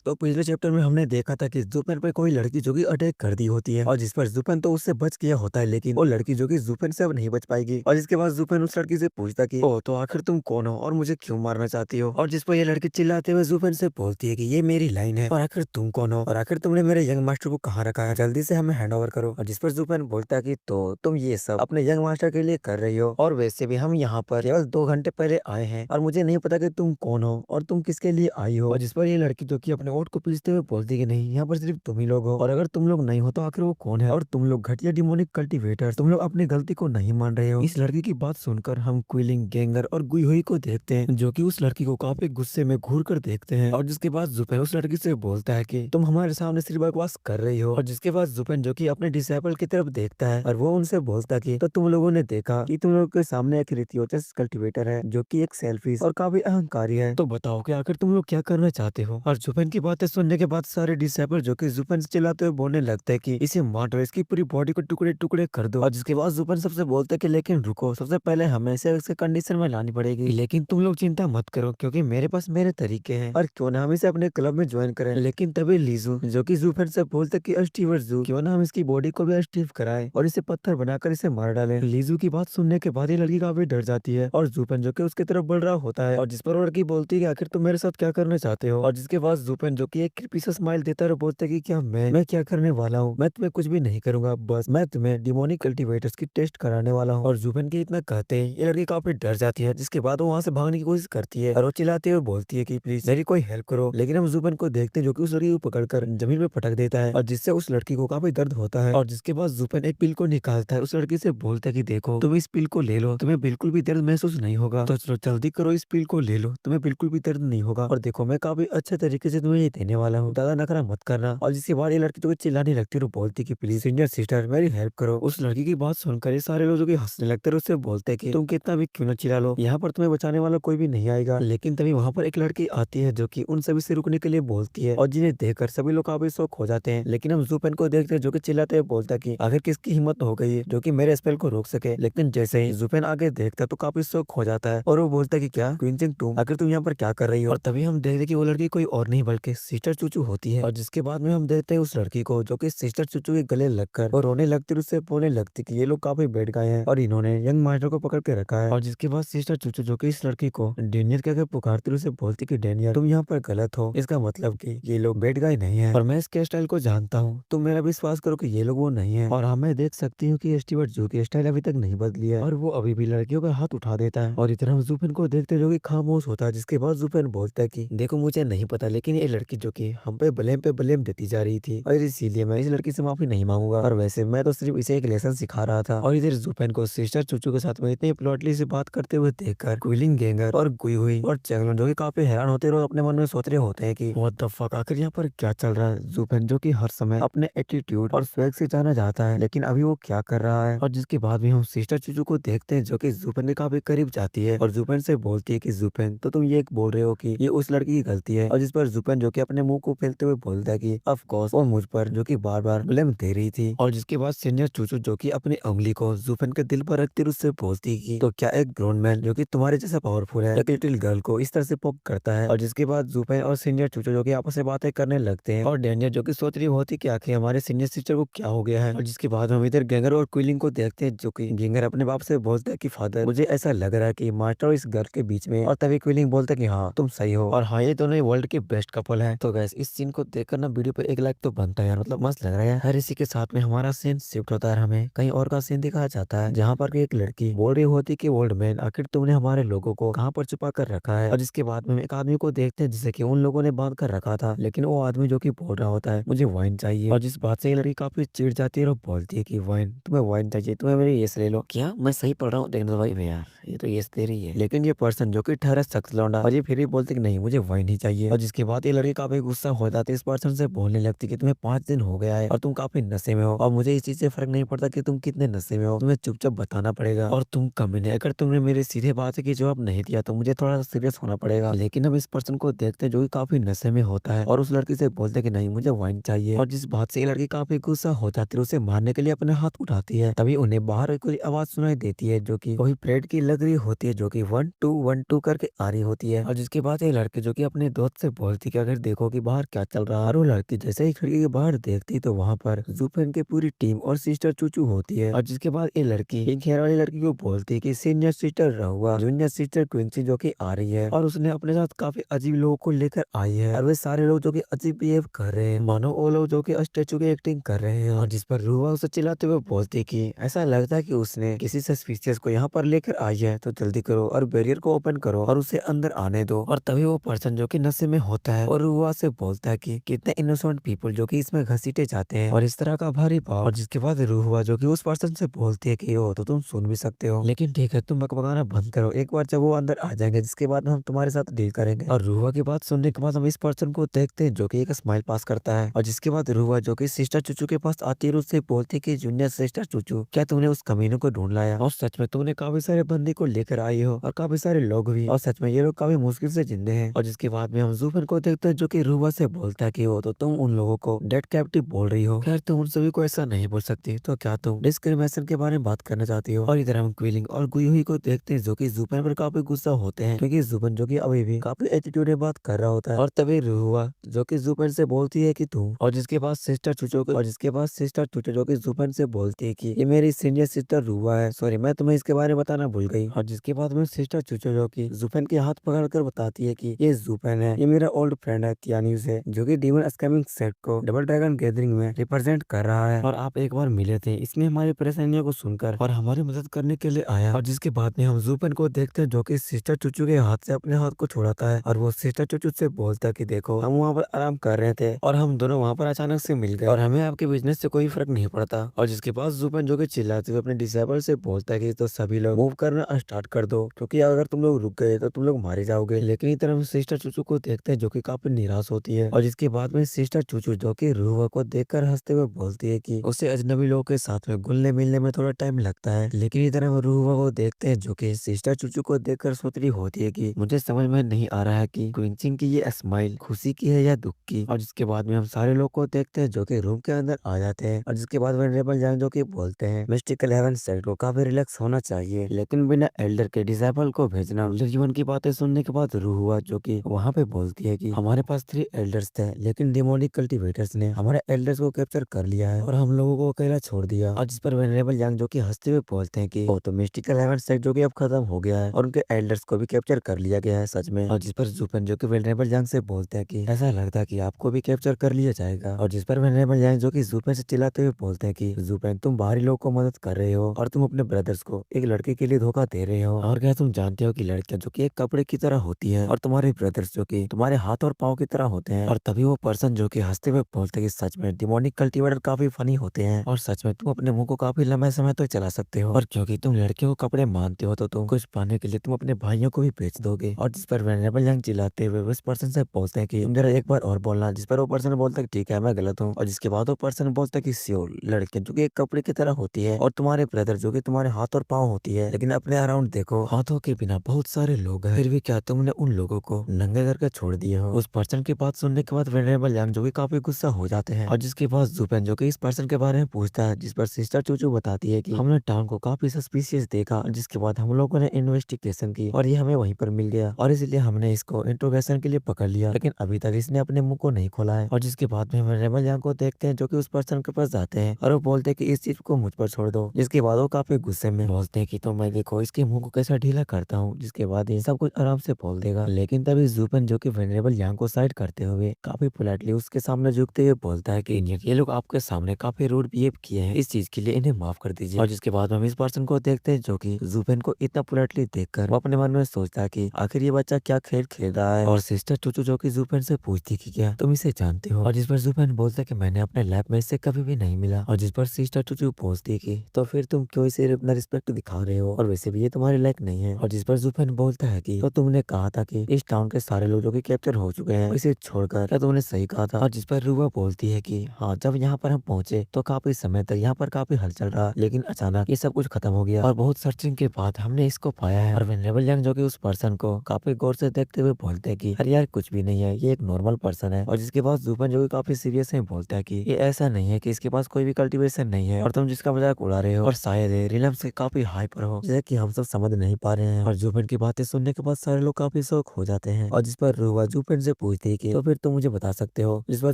तो पिछले चैप्टर में हमने देखा था कि जुपेन पे कोई लड़की जो कि अटैक कर दी होती है और जिस पर जुपेन तो उससे बच गया होता है, लेकिन वो लड़की जो कि जुपेन से अब नहीं बच पाएगी। और इसके बाद जुपेन उस लड़की से पूछता कि ओ तो आखिर तुम कौन हो और मुझे क्यों मारना चाहती हो। और जिस पर ये लड़की चिल्लाते हुए जुपेन से बोलती है कि ये मेरी लाइन है और आखिर तुम कौन हो और आखिर तुमने मेरे यंग मास्टर को कहाँ रखा है, जल्दी से हमें हैंड ओवर करो। और जिस पर जुपेन बोलता है कि तो तुम ये सब अपने यंग मास्टर के लिए कर रही हो और वैसे भी हम यहाँ पर केवल 2 घंटे पहले आए हैं और मुझे नहीं पता कि तुम कौन हो और तुम किसके लिए आई हो। और जिस पर ये लड़की जो कि अपने ओठ को पीसते हुए बोलती कि नहीं, यहाँ पर सिर्फ तुम ही लोग हो और अगर तुम लोग नहीं हो तो आखिर वो कौन है। और तुम लोग घटिया डिमोनिक कल्टीवेटर, तुम लोग अपनी गलती को नहीं मान रहे हो। इस लड़की की बात सुनकर हम क्विलिंग, गेंगर और गुईहुई को देखते हैं जो कि उस लड़की को काफी गुस्से में घूर कर देखते हैं। और जिसके बाद जुपेन उस लड़की से बोलता है कि तुम हमारे सामने सिर्फ बकवास कर रही हो। और जिसके बाद जुपेन जो कि अपने डिसेबल की तरफ देखता है और वो उनसे बोलता कि तो तुम लोगों ने देखा कि तुम लोगों के सामने एक रिथियोचस कल्टीवेटर है जो कि एक सेल्फिश और काफी अहंकारी है, तो बताओ कि आखिर तुम लोग क्या करना चाहते हो। और जुपेन की बातें सुनने के बाद सारे डिसेबल जो कि जुपेन से चिल्लाते हुए बोलने लगते हैं कि इसे मार दो, इसकी पूरी बॉडी को टुकड़े टुकड़े कर दो। और जिसके बाद जुपेन सबसे बोलते हैं कि लेकिन रुको, सबसे पहले हमें इसे उसके कंडीशन में लानी पड़ेगी, लेकिन तुम लोग चिंता मत करो क्योंकि मेरे पास मेरे तरीके हैं और क्यों ना हम इसे अपने क्लब में ज्वाइन करें। लेकिन तभी लीजू जो कि जुपेन से बोलते कि अस्टीवर जू, क्यों ना हम इसकी बॉडी को भी अस्टीव कराएं और इसे पत्थर बनाकर इसे मार डालें। लीजू की बात सुनने के बाद ये लड़की काफी डर जाती है और जुपेन जो कि उसकी तरफ बढ़ रहा होता है। और जिस पर वो लड़की बोलती है कि आखिर तुम मेरे साथ क्या करना चाहते हो। और जिसके बाद जुपेन जो कि एक क्रीपी सा स्माइल देता है और बोलता है कि क्या मैं क्या करने वाला हूँ, मैं तुम्हें कुछ भी नहीं करूंगा, बस मैं तुम्हें डिमोनिक कल्टीवेटर्स की टेस्ट कराने वाला हूँ। और जुपेन की इतना कहते ही ये लड़की काफी डर जाती है, जिसके बाद वो वहाँ से भागने की कोशिश करती है और वो चिल्लाते हुए बोलती है कि प्लीज मेरी कोई हेल्प करो। लेकिन हम जुपेन को देखते हैं जो कि उस लड़की को पकड़कर जमीन में पटक देता है और जिससे उस लड़की को काफी दर्द होता है। और जिसके बाद जुपेन एक पिल को निकालता है, उस लड़की से बोलता है कि देखो तुम इस पिल को ले लो, तुम्हें बिल्कुल भी दर्द महसूस नहीं होगा, तो चलो जल्दी करो, इस पिल को ले लो, तुम्हें बिल्कुल भी दर्द नहीं होगा। और देखो मैं काफी अच्छे तरीके से तुम्हें ये देने वाला हूँ, ज्यादा नखरा मत करना। और जिसके बाद ये लड़की तो चिल्लाने लगती है और बोलती कि प्लीज सीनियर सिस्टर मेरी हेल्प करो। उस लड़की की बात सुनकर ये सारे लोग जो कि हंसने लगते हैं और उससे बोलते हैं कि तुम कितना भी क्यों ना चिल्ला लो, यहाँ पर तुम्हें बचाने वाला कोई भी नहीं आएगा। लेकिन तभी वहाँ पर एक लड़की आती है जो कि उन सभी से रुकने के लिए बोलती है और जिन्हें देखकर सभी लोग काफी शौक हो जाते हैं। लेकिन हम जुपेन को देखते हैं जो कि चिल्लाते हुए बोलता है कि आखिर किसकी हिम्मत हो गई है जो कि मेरे स्पेल को रोक सके। लेकिन जैसे ही जुपेन आगे देखता है तो काफी शौक हो जाता है और वो बोलता है कि क्या क्विंचिंग तुम, आखिर तुम यहाँ पर क्या कर रही हो। और तभी हम देखते हैं कि वो लड़की कोई और नहीं बल्कि सिस्टर चूचू होती है। और जिसके बाद में हम देखते हैं उस लड़की को जो कि सिस्टर चूचू के गले लगकर और रोने लगती है, उससे बोलने लगती कि ये लोग काफी बैठ गए हैं और इन्होंने यंग मास्टर को पकड़ के रखा है। और जिसके बाद सिस्टर चूचू जो कि इस लड़की को डेनियल कहकर पुकारती है, उसे बोलती कि डेनियल तुम यहाँ पर गलत हो, इसका मतलब कि ये लोग बैठ गए नहीं है और मैं इसके स्टाइल को जानता हूँ, तुम मेरा विश्वास करो कि ये लोग वो नहीं है। और हाँ मैं देख सकती हूँ कि स्टीवर्ट जू की स्टाइल अभी तक नहीं बदली है और वो अभी भी लड़कियों का हाथ उठा देता है। और इधर हम जुपेन को देखते हैं जो कि खामोश होता है। जिसके बाद जुपेन बोलता है कि देखो मुझे नहीं पता, लेकिन ये लड़की जो कि हम पे ब्लेम देती जा रही थी और इसीलिए मैं इस लड़की से माफी नहीं मांगूंगा और वैसे मैं तो सिर्फ इसे एक लेसन सिखा रहा था। और इधर जुपेन को सिस्टर चूचू के साथ में इतनी प्लॉटली से बात करते हुए देखकर क्विलिंग, गेंगर और गुई हुई और चैंगलॉन जो कि काफी हैरान होते हैं और अपने मन में सोच रहे होते हैं कि व्हाट द फक, आखिर यहाँ पर क्या चल रहा है। जुपेन जो कि हर समय अपने एटीट्यूड और स्वैग से जाना जाता है, लेकिन अभी वो क्या कर रहा है। और जिसके बाद भी हम सिस्टर चूचू को देखते हैं जो कि जुपेन के काफी करीब जाती है और जुपेन से बोलती है कि जुपेन तो तुम ये बोल रहे हो कि ये उस लड़की की गलती है। और जिस पर जुपेन जो कि अपने मुंह को फैलते हुए बोलता है कि ऑफ कोर्स वो मुझ पर जो कि बार बार ब्लेम दे रही थी। और जिसके बाद सीनियर चूचू जो कि अपनी उंगली को जुपेन के दिल पर रखती उससे बोलती कि तो क्या एक ग्रोन मैन जो कि तुम्हारे जैसा पावरफुल है एक लिटिल गर्ल को इस तरह से पोक करता है। और जिसके बाद जुपेन और सीनियर चूचू जो कि आपस में बातें करने लगते हैं और डेनियल जो कि सोच रही होती कि आखिर हमारे सीनियर सिस्टर को क्या हो गया है। और जिसके बाद हम इधर गेंगर और क्विलिंग को देखते हैं जो कि गेंगर अपने बाप से बोलता है कि फादर मुझे ऐसा लग रहा है कि मास्टर और इस गर्ल के बीच में। और तभी क्विलिंग बोलता है कि हाँ तुम सही हो और हाँ ये दोनों ही वर्ल्ड के बेस्ट कपल है। तो गैस इस सीन को देखकर ना वीडियो पे 1 लाइक तो बनता है यार, मतलब मस्त लग रहा है। हर इसी के साथ में हमारा सीन शिफ्ट होता है, हमें कहीं और का सीन दिखाया जाता है जहाँ पर एक लड़की बोल रही होती कि ओल्ड मैन आखिर तुमने हमारे लोगों को कहाँ पर छुपा कर रखा है। और जिसके बाद में हम एक आदमी को देखते हैं जिसे कि उन लोगों ने बांध कर रखा था, लेकिन वो आदमी जो कि बोल रहा होता है मुझे वाइन चाहिए। और जिस बात से ये लड़की काफी चिढ़ जाती है और बोलती है कि वाइन, तुम्हें वाइन चाहिए, तुम्हें मेरी येस ले लो। क्या मैं सही पढ़ रहा हूँ, देखने दो भाई यार ये तो येस दे रही है। लेकिन ये पर्सन जो कि ठहरा सख्त लौंडा और ये फिर भी बोलते कि नहीं मुझे वाइन ही चाहिए। और जिसके बाद ये लड़की काफी गुस्सा हो जाती है, इस पर्सन से बोलने लगती कि तुम्हें 5 दिन हो गया है और तुम काफी नशे में हो और मुझे इस चीज से फर्क नहीं पड़ता कि तुम कितने नशे में हो, तुम्हें चुपचाप बताना पड़ेगा। और तुम कमीने, अगर तुमने मेरे सीधे बात की जवाब नहीं दिया तो मुझे थोड़ा सीरियस होना पड़ेगा। लेकिन हम इस पर्सन को देखते हैं जो कि काफी नशे में होता है और उस लड़की से बोलते हैं कि नहीं मुझे वाइन चाहिए। और जिस बात से ये लड़की काफी गुस्सा हो जाती है, उसे मारने के लिए अपने हाथ उठाती है। तभी उन्हें बाहर कोई आवाज सुनाई देती है जो कि कोई परेड की लग रही होती है जो कि 1 2 1 2 करके आ रही होती है। और जिसके बाद ये लड़के जो कि अपने दोस्त से बोलती है कि जाकर देखो कि बाहर क्या चल रहा है। और वो लड़की जैसे ही खिड़की के बाहर देखती तो वहाँ पर जुपेन की पूरी टीम और सिस्टर चूचू होती है। और जिसके बाद ये लड़की पिंक हेयर वाली लड़की को बोलती है कि सीनियर सिस्टर रहुआ जूनियर सिस्टर क्विंसी जो कि आ रही है और उसने अपने साथ काफी अजीब लोगों को लेकर आई है। और वे सारे लोग जो कि अजीब बिहेव कर रहे हैं, मानो वो लोग जो कि स्टेचू की एक्टिंग कर रहे हैं। और जिस पर रुआ उसे चिल्लाते हुए बोलती है कि ऐसा लगता है कि उसने किसी सस्पिशियस को यहाँ पर लेकर आई है, तो जल्दी करो और बैरियर को ओपन करो और उसे अंदर आने दो। और तभी वो पर्सन जो कि नशे में होता है और रुआ से बोलता है कि कितने इनोसेंट पीपल जो कि इसमें घसीटे जाते हैं और इस तरह का भारी भाव। और जिसके बाद रुआ जो कि उस पर्सन से बोलती है कि ओ तो तुम सुन भी सकते हो, लेकिन ठीक है तुम बकबकाना बंद करो, एक बार जब वो अंदर आ जाएंगे जिसके बाद हम तुम्हारे साथ डील करेंगे। और रुआ की बात सुनने के बाद हम इस पर्सन को देखते हैं जो कि एक स्माइल पास करता है। और जिसके बाद रुआ जो कि सिस्टर चूचू के पास आती है और उससे बोलती है कि जूनियर सिस्टर चूचू क्या तुमने उस कमीने को ढूंढ लाया, और सच में तुमने काफी सारे बंदी को लेकर आई हो और काफी सारे लोग भी, और सच में ये लोग काफी मुश्किल से जिंदे हैं। और जिसके बाद में हम जूफन को देखते हैं जो कि रुआ से बोलता है कि वो तो तुम उन लोगों को डेड कैप्टिव बोल रही हो, खैर तुम उन सभी को ऐसा नहीं बोल सकती, तो क्या तुम डिस्क्रिमिनेशन के बारे में बात करना चाहती हो। और इधर हम क्विलिंग और गुयुही को देखते हैं जो कि जुपन पर काफी गुस्सा होते हैं क्योंकि जुपन जो कि अभी भी काफी एटीट्यूड में बात कर रहा होता है। और तभी रुआ जो कि जुपन से बोलती है कि तुम, और जिसके बाद सिस्टर चुचो और जिसके बाद सिस्टर चुचो जो कि जुपन से बोलती है कि ये मेरी सीनियर सिस्टर रुआ है, सॉरी मैं तुम्हें इसके बारे में बताना भूल गई। और जिसके बाद में सिस्टर चुचो जो कि जुपन के हाथ पकड़ कर बताती है कि ये जुपन है, ये मेरा ओल्ड फ्रेंड है कियान्यूज है जो कि डीमन स्कैमिंग सेट को डबल ड्रैगन गैदरिंग में रिप्रेजेंट कर रहा है, और आप एक बार मिले थे इसने हमारी परेशानियों को सुनकर और हमारी मदद करने के लिए आया। और जिसके बाद में हम जुपन को देखते हैं जो कि सिस्टर चुचू के हाथ से अपने हाथ को छुड़ाता है और वो सिस्टर चुचू से बोलता है कि देखो हम वहाँ पर आराम कर रहे थे और हम दोनों वहाँ पर अचानक से मिल गए और हमें आपके बिजनेस से कोई फर्क नहीं पड़ता। और जिसके बाद जुपन जो कि चिल्लाते हुए अपने डिसेबल से बोलता है कि तो सभी लोग मूव करना स्टार्ट कर दो क्योंकि अगर तुम लोग रुक गए तो तुम लोग मारे जाओगे। लेकिन इस तरह हम सिस्टर चुचू को देखते हैं जो कि काफी निराश होती है। और जिसके बाद में सिस्टर चुचू जो कि रुआ को देखकर हंसते हुए बोलती है कि उसे अजनबी लोगों के साथ में घुलने मिलने में थोड़ा टाइम लगता है। लेकिन इधर हम रुआ को देखते हैं जो कि सिस्टर चुचू को देखकर सोच रही होती है कि मुझे समझ में नहीं आ रहा है कि क्विंचिंग की ये स्माइल खुशी की है या दुख की। और जिसके बाद में हम सारे लोग को देखते हैं जो कि रूम के अंदर आ जाते हैं। और जिसके बाद वेनरेबल जैंग जो कि बोलते हैं मिस्टिकल हेवन सेट को काफी रिलैक्स होना चाहिए लेकिन बिना एल्डर के डिसेबल को भेजना। जीवन की बातें सुनने के बाद रूहुआ जो कि वहाँ पे बोलती है कि हमारे पास 3 एल्डर्स थे लेकिन डिमोनिक कल्टीवेटर्स ने हमारे एल्डर्स को कैप्चर कर लिया है और हम लोगों को अकेला छोड़ दिया। और जिस पर वेनरेबल यांग जो कि हंसते हुए बोलते हैं कि वो तो मिस्टिकल हेवन सेट जो कि अब खत्म हो गया है और उनके एल्डर्स को भी कैप्चर कर लिया गया है सच में। और जिस पर जुपन जो कि वेनरेबल यांग से बोलते हैं कि ऐसा लगता है कि आपको भी कैप्चर कर लिया जाएगा। और जिस पर वेनरेबल यांग जो कि जुपन से चिल्लाते हुए बोलते हैं कि जुपन तुम बाहरी लोग को मदद कर रहे हो और तुम अपने ब्रदर्स को एक लड़के के लिए धोखा दे रहे हो, और क्या तुम जानते हो कि लड़कियां जो कि एक कपड़े की तरह होती है और तुम्हारे ब्रदर्स जो कि तुम्हारे हाथ और पाँव की तरह होते हैं। और तभी वो पर्सन जो कि हंसते हुए बोलते हैं कि सच में डिमोनिक कल्टीवेटर काफी फनी होते हैं और सच में तुम अपने मुंह को काफी लंबे समय तक चला सकते हो, और क्योंकि तुम लड़कियों को कपड़े मानते हो तो तुम कुछ पाने के लिए तुम अपने भाइयों को भी बेच दोगे। और जिस पर वेनेबल यंग चिल्लाते हुए उस पर्सन से बोलते हैं कि तुम जरा एक बार और बोलना, जिस पर वो पर्सन बोलता है कि ठीक है मैं गलत हूँ। और जिसके बाद वो पर्सन बोलता है कि श्योर लड़कियां जो कि एक कपड़े की तरह होती है और तुम्हारे ब्रदर जो कि तुम्हारे हाथ और पाँव होती है, लेकिन अपने अराउंड देखो हाथों के बिना बहुत सारे लोग हैं, फिर भी क्या तुमने उन लोगों को नंगे करके छोड़ दिए हो। उस पर्सन की बात सुनने के बाद वेनेबल यंग जो कि काफी गुस्सा हो जाते हैं। और जिसके बाद जुपेन जो कि इस पर्सन के बारे में पूछता है, जिस पर सिस्टर चूचू बताती है कि हमने टाउन को काफी सस्पिशियस देखा, जिसके बाद हम लोगों ने इन्वेस्टिगेशन की और ये हमें वहीं पर मिल गया और इसलिए हमने इसको इंट्रोगेशन के लिए पकड़ लिया, लेकिन अभी तक इसने अपने मुंह को नहीं खोला है। और जिसके बाद में हम रेमल यांग को देखते हैं जो कि उस पर्सन के पास जाते हैं और वो बोलते हैं कि इस चीज को मुझ पर छोड़ दो, जिसके बाद वो काफी गुस्से में बोलते हैं कि तो मैं देखो इसके मुंह को कैसा ढीला करता हूँ, जिसके बाद ये सब कुछ आराम से बोल देगा। लेकिन तभी जुपन जो कि वेनरेबल यांग को साइड करते हुए काफी पोलाइटली उसके सामने झुकते हुए बोलता है कि ये लोग आपके सामने काफी रूड बिहेव किए हैं, इस चीज के लिए इन्हें माफ कर दीजिए। और जिसके बाद हम इस पर्सन को देखते हैं जो कि जुपेन को इतना पोलाइटली देखकर वो अपने मन में सोचता है कि आखिर ये बच्चा क्या खेल खेल रहा है। और सिस्टर चूचू जो कि जुपेन से पूछती कि क्या तुम इसे जानते हो, और जिस पर जुपेन बोलता है कि मैंने अपने लैब में इससे कभी भी नहीं मिला। और जिस पर सिस्टर चूचू पूछती कि तो फिर तुम क्यों इसे अपना रिस्पेक्ट दिखा रहे हो, और वैसे भी ये तुम्हारे लायक नहीं है। और जिस पर जुपेन बोलता है कि तो तुमने कहा था कि इस टाउन के सारे लोग जो कि कैप्चर हो चुके हैं इसे छोड़कर, क्या तुमने सही कहा था। और जिस पर रुआ बोलती है कि हाँ जब यहाँ पर हम पहुंचे तो काफी समय तक यहाँ पर काफी हलचल रहा, लेकिन अचानक ये सब कुछ खत्म हो गया और बहुत सर्चिंग के बाद हमने इसको पाया है। और वेनरेबल यंग जो कि उस पर्सन को काफी गौर से देखते हुए बोलते हैं कि अरे यार कुछ भी नहीं है, ये एक नॉर्मल पर्सन है। और जिसके बाद जुपन जो कि काफी सीरियस है बोलता है कि ये ऐसा नहीं है कि इसके पास कोई भी कल्टीवेशन नहीं है और तुम जिसका मजाक उड़ा रहे हो, और शायद ये रिलम से काफी हाइपर हो जैसे कि हम सब समझ नहीं पा रहे हैं। और जुपन की बातें सुनने के बाद सारे लोग काफी शौक हो जाते हैं। और जिस पर रुआ जुपन से पूछती है कि तो फिर तुम मुझे बता सकते हो, जिस पर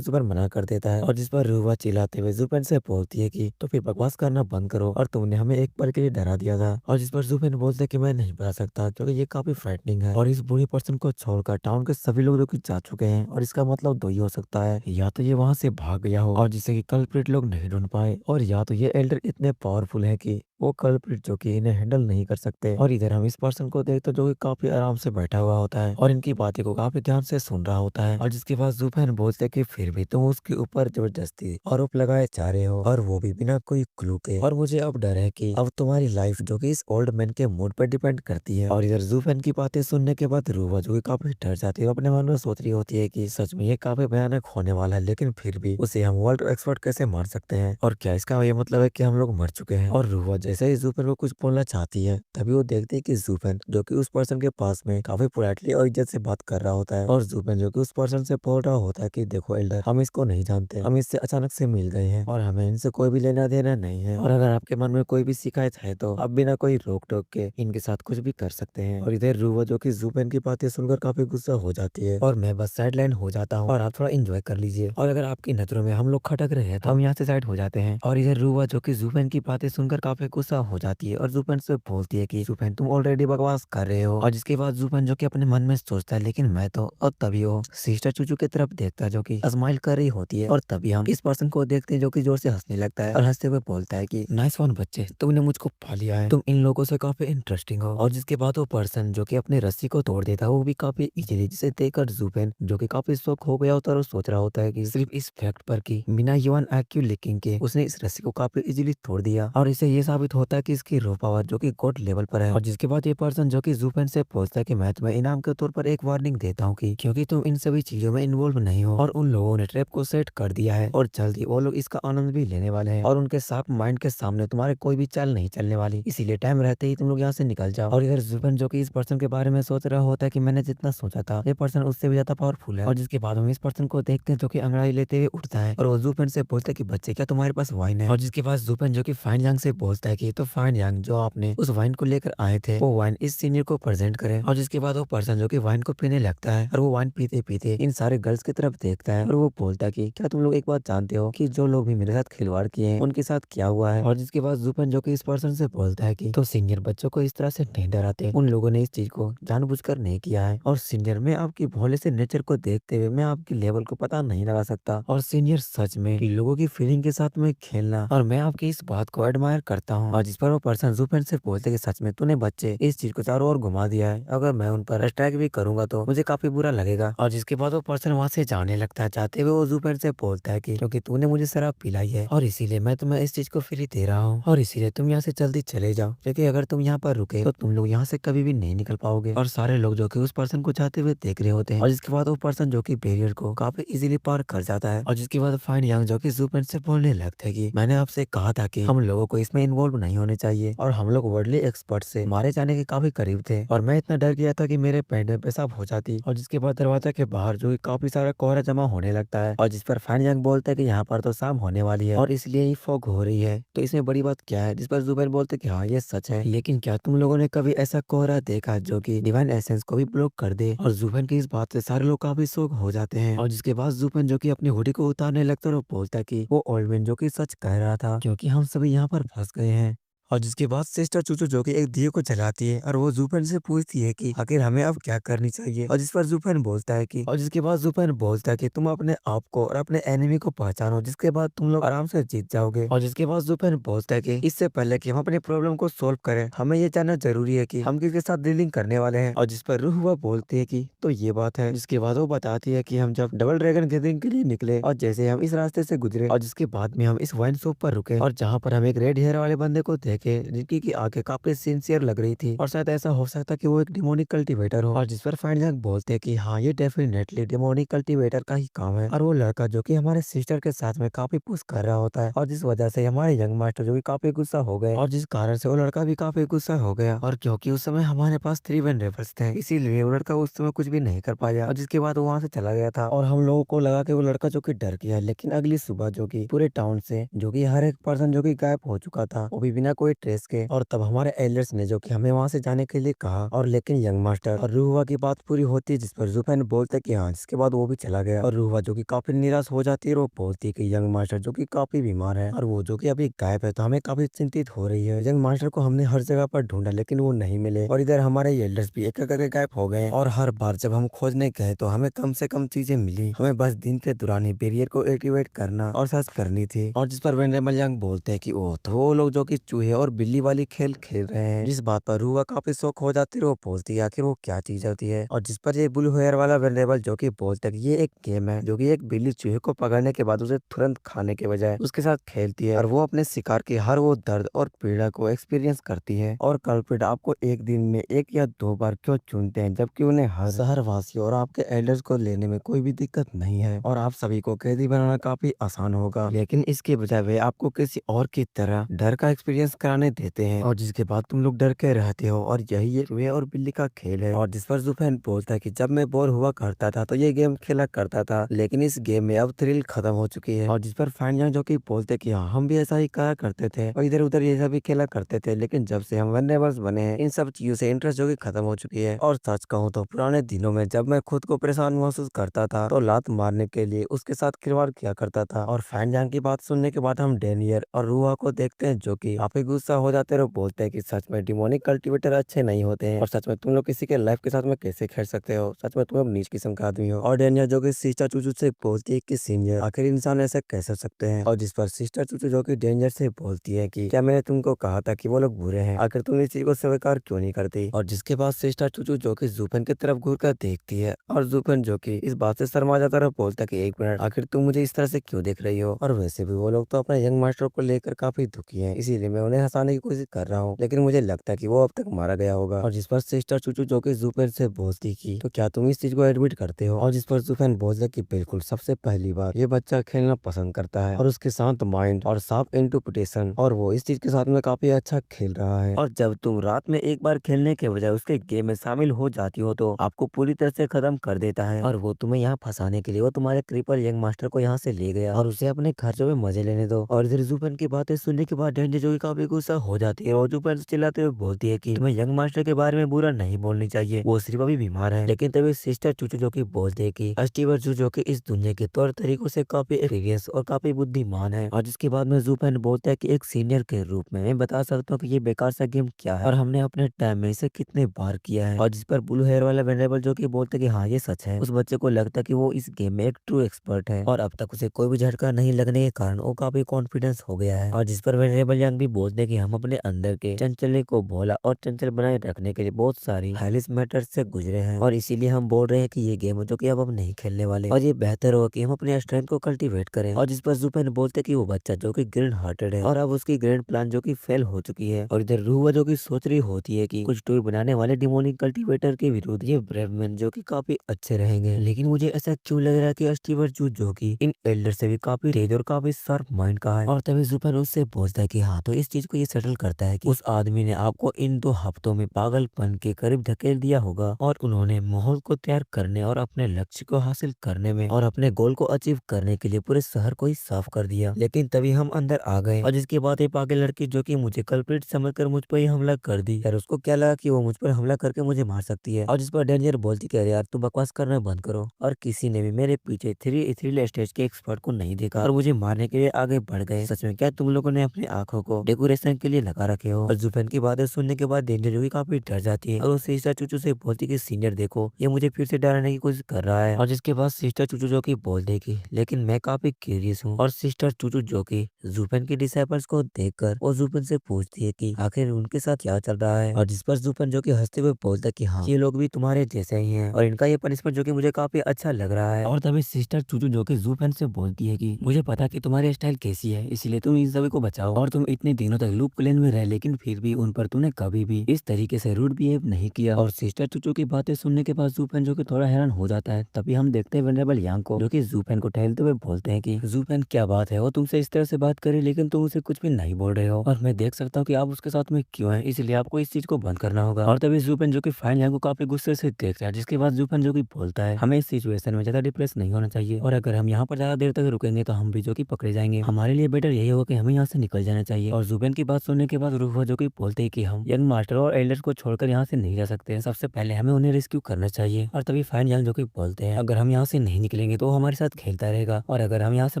जुबेन मना कर देता है और जिस पर रूबा चिल्लाते हुए जुबेन से बोलती है कि तो फिर बकवास करना बंद करो और तुमने हमें एक पल के लिए डरा दिया था। और जिस पर जुबेन बोलते है कि मैं नहीं बता सकता क्योंकि ये काफी फ्राइटनिंग है और इस बुरी पर्सन को छोड़कर टाउन के सभी लोग जो कि जा चुके हैं और इसका मतलब दो ही हो सकता है, या तो ये वहां से भाग गया हो और जिसे कि कल्प्रिट लोग नहीं ढूंढ पाए, और या तो ये एल्डर इतने पावरफुल है कि वो कल्प्रिट जो कि इन्हें हैंडल नहीं कर सकते। और इधर हम इस पर्सन को देखते जो कि काफी आराम से बैठा हुआ होता है और इनकी बातें को काफी ध्यान से सुन रहा होता है। और जिसके बाद जुबैन बोलते हैं कि फिर भी तुम उसके ऊपर जबरदस्ती आरोप लगाए जा रहे हो और वो भी बिना कोई क्लू के, और मुझे अब डर है कि अब तुम्हारी लाइफ जो कि इस ओल्ड मैन के मूड पर डिपेंड करती है। और इधर जुबैन की बातें सुनने के बाद रूबा जो कि काफी डर जाती है, अपने मन में सोच रही होती है कि सच में ये काफी भयानक होने वाला है, लेकिन फिर भी उसे हम वर्ल्ड एक्सपर्ट कैसे मान सकते हैं, और क्या इसका ये मतलब है कि हम लोग मर चुके हैं। और रूबा जैसे ही जुबैन को कुछ बोलना चाहती है तभी वो देखती है कि जुबैन जो कि उस पर्सन के पास में काफी पोलाइटली और इज्जत से बात कर रहा होता है, और जुबैन जो कि उस पर्सन से बोल रहा होता है कि देखो एल्डर, हम इसको नहीं जानते, हम इससे अचानक से मिल गए हैं और हमें इनसे कोई भी लेना देना नहीं है, और अगर आपके मन में कोई भी शिकायत है तो आप बिना कोई रोक टोक के इनके साथ कुछ भी कर सकते हैं। और इधर रूबा जो कि जुबैन की बातें सुनकर काफी गुस्सा हो जाती है और मैं बस साइड लाइन हो जाता हूँ और आप थोड़ा एंजॉय कर लीजिए, और अगर आपकी नजरों में हम लोग खटक रहे हैं तो हम यहाँ से साइड हो जाते हैं। और इधर रूबा जो कि जुबैन की बातें सुनकर काफी गुस्सा हो जाती है और जुबैन से बोलती है कि जुबैन तुम ऑलरेडी बकवास कर रहे हो। और जिसके बाद जुबैन जो कि अपने मन में सोचता है लेकिन मैं तो, और तभी वो सिस्टर चूचू की तरफ देखता है जो कि स्माइल कर रही होती है, और तभी हम इस पर्सन को देखते हैं जो कि जोर से हंसने लगता है और हंसते हुए बोलता है कि नाइस वन बच्चे, तुमने मुझको पा लिया है, तुम इन लोगों से काफी इंटरेस्टिंग हो। और जिसके बाद वो पर्सन जो कि अपनी रस्सी को तोड़ देता है वो भी काफी इजीली, जिसे देखकर जुबैन जो कि काफी शौक हो गया होता है और सोच रहा होता है कि सिर्फ इस फैक्ट पर कि बिना ह्यूमन IQ लिखिंग के उसने इस रस्सी को काफी इजीली तोड़ दिया, और इससे ये साबित होता है कि इसकी रो पावर जो कि गॉड लेवल पर है। और जिसके बाद ये पर्सन जो कि जुबैन से पूछता है कि मैं तुम्हें इनाम के तौर पर एक वार्निंग देता हूँ कि क्योंकि तुम इन सभी चीजों में इन्वॉल्व नहीं हो और उन लोगों ने ट्रैप को सेट कर दिया है और जल्दी वो लोग इसका आनंद भी लेने वाले हैं, और उनके साफ माइंड के सामने तुम्हारे कोई भी चाल नहीं चलने वाली, इसीलिए टाइम रहते ही तुम लोग यहाँ से निकल जाओ। और इधर जुबैन जो कि इस पर्सन के बारे में सोच रहा होता है कि मैंने जितना सोचा था ये पर्सन उससे भी ज्यादा पावरफुल है। और जिसके बाद हम इस पर्सन को देखते हैं जो कि अंगड़ाई लेते हुए उठता है और वो जुबैन से बोलता है कि बच्चे क्या तुम्हारे पास वाइन है। और जिसके बाद जुबैन जो कि फाइन यांग से बोलता है कि तो फाइन यांग, जो आपने उस वाइन को लेकर आए थे वो वाइन इस सीनियर को प्रेजेंट करें। और जिसके बाद वो पर्सन जो कि वाइन को पीने लगता है और वो वाइन पीते पीते इन सारे गर्ल्स की तरफ देखता है और वो बोलता है कि क्या तुम लोग एक बात जानते हो कि जो लोग भी मेरे साथ खिलवाड़ किए हैं उनके साथ क्या हुआ है। और जिसके बाद जुबैन जो कि इस पर्सन से बोलता है कि तो सीनियर बच्चों को इस तरह से नहीं डराते, उन लोगों ने इस चीज को जानबूझकर नहीं किया है, और सीनियर मैं आपकी भोले से नेचर को देखते हुए मैं आपकी लेवल को पता नहीं लगा सकता, और सीनियर सच में इन लोगों की फीलिंग के साथ में खेलना, और मैं आपकी इस बात को एडमायर करता हूँ। और जिस पर वो पर्सन जुबैन से बोलते कि सच में तूने बच्चे इस चीज को चारों ओर घुमा दिया है, अगर मैं उन पर अटैक भी करूंगा तो मुझे काफी बुरा लगेगा। और जिसके बाद वो पर्सन वहां से जाने लगता है, जाते हुए वो जुबैन से बोलता है कि क्योंकि तूने मुझे शराब पिलाई है और इसीलिए मैं तुम्हें इस चीज को फ्री दे रहा हूँ, और इसीलिए तुम यहाँ से जल्दी चले जाओ, क्योंकि अगर तुम यहाँ पर रुके तो तुम लोग यहाँ से कभी भी नहीं निकल पाओगे। और सारे लोग जो कि उस पर्सन को जाते हुए देख रहे होते हैं। और जिसके बाद वो पर्सन जो कि बैरियर को काफी इजीली पार कर जाता है। और जिसके बाद फाइन यांग जो कि जुबैन से बोलने लगता है कि मैंने आपसे कहा था कि हम लोगों को इसमें इन्वॉल्व नहीं होने चाहिए, और हम लोग वर्ल्डली एक्सपर्ट से मारे जाने के काफी करीब थे, और मैं इतना डर गया था कि मेरे पेट में पेशाब हो जाती। और जिसके बाद दरवाजा के बाहर जो कि काफी सारा कोहरा जमा होने लगता है, और जिस पर फाइन यांग बोलता है कि यहाँ पर तो शाम होने वाली है और इसलिए ही फॉग हो रही है, तो इसमें बड़ी बात क्या है। जिस पर जुबैन बोलते कि हाँ ये सच है, लेकिन क्या तुम लोगों ने कभी ऐसा कोहरा देखा जो कि डिवाइन एसेंस को भी ब्लॉक कर दे। और जुबैन की इस बात से सारे लोग काफी शौक हो जाते हैं। और जिसके बाद जुबैन जो कि अपनी हुडी को उतारने लगता है और बोलता है कि वो ओल्ड मैन जो कि सच कह रहा था, क्योंकि हम सभी यहाँ पर फंस गए हैं। और जिसके बाद सिस्टर चूचू जो कि एक दिए को जलाती है और वो जुबैन से पूछती है कि आखिर हमें अब क्या करनी चाहिए। और जिस पर जुबैन बोलता है कि, और जिसके बाद जुबैन बोलता है कि तुम अपने आप को और अपने एनिमी को पहचानो, जिसके बाद तुम लोग आराम से जीत जाओगे। और जिसके बाद जुबैन बोलता है कि इससे पहले कि हम अपने प्रॉब्लम को सोल्व करें हमें ये जानना जरूरी है कि हम किसके साथ डीलिंग करने वाले हैं। और जिस पर रूह हुआ बोलती है कि तो ये बात है। जिसके बाद वो बताती है कि हम जब डबल ड्रैगन गैदरिंग के लिए निकले और जैसे हम इस रास्ते से गुजरे, और जिसके बाद में हम इस वाइन शॉप पर रुके और जहाँ पर हम एक रेड हेयर वाले बंदे को देखे जिनकी की आंखें काफी सिंसियर लग रही थी, और शायद ऐसा हो सकता कि वो एक डिमोनिक कल्टीवेटर हो। और जिस पर फाइन यांग बोलते हैं कि हाँ ये डेफिनेटली डिमोनिक कल्टीवेटर का ही काम है, और वो लड़का जो कि हमारे सिस्टर के साथ में काफी पुश कर रहा होता है, और जिस वजह से हमारे यंग मास्टर जो कि काफी गुस्सा हो गए, और जिस कारण से वो लड़का भी काफी गुस्सा हो गया। और क्योंकि उस समय हमारे पास 3 वन रेफर्स थे इसीलिए वो लड़का उस समय कुछ भी नहीं कर पाया, और जिसके बाद वो वहां से चला गया था। और हम लोगों को लगा कि वो लड़का जो कि डर गया, लेकिन अगली सुबह जो कि पूरे टाउन से जो कि हर एक पर्सन जो कि गायब हो चुका था, वो भी बिना कोई कोई ट्रेस के। और तब हमारे एल्डर्स ने जो कि हमें वहां से जाने के लिए कहा, और लेकिन यंग मास्टर और रूहुआ की बात पूरी होती है, जिस पर जुफेन बोलते हैं कि हाँ। जिसके बाद वो भी चला गया और रूहुआ जो कि काफी निराश हो जाती है और वो बोलती है कि यंग मास्टर जो कि काफी बीमार है और वो जो कि अभी गायब है, तो हमें काफी चिंतित हो रही है। यंग मास्टर को हमने हर जगह पर ढूंढा लेकिन वो नहीं मिले, और इधर हमारे एल्डर्स भी एक एक करके गायब हो गए। और हर बार जब हम खोजने गए तो हमें कम से कम चीजें मिली, हमें बस दिन के दौरान ही बैरियर को एक्टिवेट करना और सर्च करनी थी। और जिस पर वेनेबल यंग बोलते हैं कि ओ तो वो लोग जो कि चूहे और बिल्ली वाली खेल खेल रहे हैं। जिस बात पर रूहा काफी शौक हो जाती है, वो बोलती है आखिर वो क्या चीज होती है। और जिस पर ये ब्लू हेयर वाला वेनेबल जो कि बोलता है कि ये एक गेम है जो कि एक बिल्ली चूहे को पकड़ने के बाद उसे तुरंत खाने के बजाय उसके साथ खेलती है, और वो अपने शिकार की हर वो दर्द और पीड़ा को एक्सपीरियंस करती है। और कल्प्रिट आपको एक दिन में एक या दो बार क्यों चुनते हैं, जबकि उन्हें हर शहर वासियों और आपके एल्डर्स को लेने में कोई भी दिक्कत नहीं है, और आप सभी को कैदी बनाना काफी आसान होगा। लेकिन इसके बजाय वे आपको किसी और की तरह डर का एक्सपीरियंस कराने देते हैं, और जिसके बाद तुम लोग डर के रहते हो। और यही ये चूहे और बिल्ली का खेल है। और जिस पर जुफेन बोलता है कि जब मैं बोर हुआ करता था तो ये गेम खेला करता था, लेकिन इस गेम में अब थ्रिल खत्म हो चुकी है। और जिस पर फाइन जो कि बोलते कि हाँ हम भी ऐसा ही करा करते थे और इधर उधर ये सब भी खेला करते थे, लेकिन जब से हम वनरेबल्स बने हैं इन सब चीजों से इंटरेस्ट जो कि खत्म हो चुकी है। और सच कहूँ तो पुराने दिनों में जब मैं खुद को परेशान महसूस करता था तो लात मारने के लिए उसके साथ खिलवाड़ किया करता था। और फैन की बात सुनने के बाद हम डेनियर और रूहा को देखते हैं जो कि काफी गुस्सा हो जाते हैं और बोलते हैं कि सच में डिमोनिक कल्टीवेटर अच्छे नहीं होते हैं, और सच में तुम लोग किसी के लाइफ के साथ में कैसे खेल सकते हो, सच में तुम लोग नीच किस्म का आदमी हो। और डेनियर जो कि सिस्टर चूचू से बोलती है कि सीनियर आखिर इंसान ऐसे कैसे सकते हैं। और जिस पर सिस्टर चूचू जो कि डेंजर से बोलती है कि क्या मैंने तुमको कहा था कि वो लोग बुरे हैं, आखिर तुम इस चीज को स्वीकार क्यों नहीं करती। और जिसके बाद सिस्टर चूचू जो कि जुफेन की तरफ घूर कर देखती है, और जुफेन जो कि इस बात से शर्मा जाता है और बोलता है कि एक मिनट, आखिर तुम मुझे इस तरह से क्यों देख रही हो। और वैसे भी वो लोग तो अपने यंग मास्टर को लेकर काफी दुखी हैं, इसीलिए मैं उन्हें हंसाने की कोशिश कर रहा हूँ, लेकिन मुझे लगता है कि वो अब तक मारा गया होगा। और जिस पर सिस्टर चूचू जो कि जुफेन से बोलती की तो क्या तुम इस चीज को एडमिट करते हो। और जिस पर जुफेन बोलता कि बिल्कुल, सबसे पहली बार ये बच्चा खेलना पसंद करता है और उसके शांत माइंड और साफ इंटरप्रिटेशन, और वो इस चीज के साथ में काफी अच्छा खेल रहा है। और जब तुम रात में एक बार खेलने के बजाय उसके गेम में शामिल हो जाती हो तो आपको पूरी तरह से खत्म कर देता है। और वो तुम्हें यहाँ फंसाने के लिए वो तुम्हारे क्रिपल यंग मास्टर को यहाँ से ले गया और उसे अपने खर्चों में मजे लेने दो। और इधर जुफेन की बातें सुनने के बाद डेंजर जो कि काफी गुस्सा हो जाती है और जुफेन से चिल्लाते हुए बोलती है कि तुम्हें यंग मास्टर के बारे में बुरा नहीं बोलनी चाहिए, वो सिर्फ अभी बीमार है। लेकिन तभी सिस्टर चूचू जो कि बोलते है कि स्टीवर जू जो कि इस दुनिया के तौर तरीकों से काफी एक्सपीरियंस और काफी बुद्धिमान है। और जिसके बाद में जुफेन बोलता है कि एक सीनियर के रूप में मैं बता सकता हूँ कि ये बेकार सा गेम क्या है और हमने अपने टाइम में इसे कितने बार किया है। और जिस पर ब्लू हेयर वाला वेनेबल जो कि बोलते है कि हाँ ये सच है। उस बच्चे को लगता है कि वो इस गेम में एक ट्रू एक्सपर्ट है और अब तक उसे कोई भी झटका नहीं लगने के कारण वो काफी कॉन्फिडेंस हो गया है। और जिस पर वेनेबल यंग भी बोलते हैं कि हम अपने अंदर के चंचले को भोला और चंचल बनाए रखने के लिए बहुत सारी हेलिस मैटर से गुजरे हैं, और इसीलिए हम बोल रहे हैं कि ये गेम जो कि अब नहीं खेलने वाले, और ये बेहतर होगा कि हम अपने स्ट्रेंथ को कल्टीवेट करें। और जिस पर जुफेन बोलते कि वो बच्चा जो कि ग्रैंड हार्टेड है और अब उसकी ग्रैंड प्लान जो कि फेल हो चुकी है। और इधर रूहा जो कि सोच रही होती है कि कुछ टूर बनाने वाले डिमोनिक कल्टीवेटर के विरुद्ध ये ब्रेव मैन जो कि काफी अच्छे रहेंगे, लेकिन मुझे ऐसा क्यों लग रहा है कि स्टीवर जू जो कि इन एल्डर से भी काफी तेज और काफी शार्प माइंड का है। और तभी जुफेन उससे बोलता है कि हाँ, तो इस चीज को ये सेटल करता है कि उस आदमी ने आपको इन 2 हफ्तों में पागलपन के करीब धकेल दिया होगा, और उन्होंने माहौल को तैयार करने और अपने लक्ष्य को हासिल करने में और अपने गोल को अचीव करने के लिए पूरे शहर को ही साफ कर दिया। लेकिन तभी हम अंदर आ गए, और जिसके बाद ये पागल लड़की जो कि मुझे कल्प्रिट समझकर मुझ पर ही हमला कर दी। यार उसको क्या लगा कि वो मुझ पर हमला करके मुझे मार सकती है। और जिस पर डेंजर बोलती कि अरे यार तू बकवास करना बंद करो, और किसी ने भी मेरे पीछे थ्रिल स्टेज के एक्सपर्ट को नहीं देखा और मुझे मारने के लिए आगे बढ़ गए। सच में क्या तुम लोगों ने अपनी आंखों को डेकोरेशन के लिए लगा रखे हो। और जुफेन की बातें सुनने के बाद डेंजर जो कि काफी डर जाती है और वो सिस्टर चूचू से बोलती कि सीनियर देखो, ये मुझे फिर से डराने की कोशिश कर रहा है। और जिसके बाद सिस्टर चूचू जो कि बोल देगी लेकिन मैं काफी क्यूरियस हूँ। और सिस्टर चूचू जो कि जुफेन के डिसाइपल्स को देखकर वो जुफेन से पूछती है कि आखिर उनके साथ क्या चल रहा है। और जिस पर जुफेन जो कि हंसते हुए बोलता है कि हाँ, ये लोग भी तुम्हारे जैसे ही हैं और इनका ये पनिशमेंट जो कि मुझे काफी अच्छा लग रहा है। और तभी सिस्टर चूचू जो कि जुफेन से बोलती है कि मुझे पता कि तुम्हारी स्टाइल कैसी है, इसलिए तुम इन सभी को बचाओ। और तुम इतने दिनों तक लूप क्लेन में रहे, लेकिन फिर भी उन पर तूने कभी भी इस तरीके से रूड बिहेव नहीं किया। और सिस्टर चूचू की बातें सुनने के बाद जुफेन जो कि थोड़ा हैरान हो जाता है। तभी हम देखते हैं वेनरेबल यांग को जो कि जुफेन को टहलते हुए बोलते हैं कि जुफेन क्या बात है, वो तुमसे इस तरह से बात करे लेकिन तुम उसे कुछ भी नहीं बोल रहे हो, और मैं देख सकता हूँ कि आप उसके साथ में क्यों हैं, इसलिए आपको इस चीज को बंद करना होगा। और तभी जुफेन जो कि फाइन यांग को काफी गुस्से से देख रहा है, जिसके बाद जुफेन जो कि बोलता है हमें इस सिचुएशन में ज्यादा डिप्रेस नहीं होना चाहिए, और अगर हम यहाँ पर ज्यादा देर तक रुकेंगे तो हम भी जो कि पकड़े जाएंगे, हमारे लिए बेटर यही होगा कि हमें यहाँ से निकल जाना चाहिए। और जुफेन की बात सुनने के बाद रूहा जो कि बोलते हैं कि हम यंग मास्टर और एल्डर्स को छोड़कर यहाँ से नहीं जा सकते, सबसे पहले हमें उन्हें रेस्क्यू करना चाहिए। और तभी फाइन यांग जो कि बोलते हैं अगर हम यहाँ से नहीं निकलेंगे तो वो हमारे साथ खेलता रहेगा, और अगर हम यहाँ से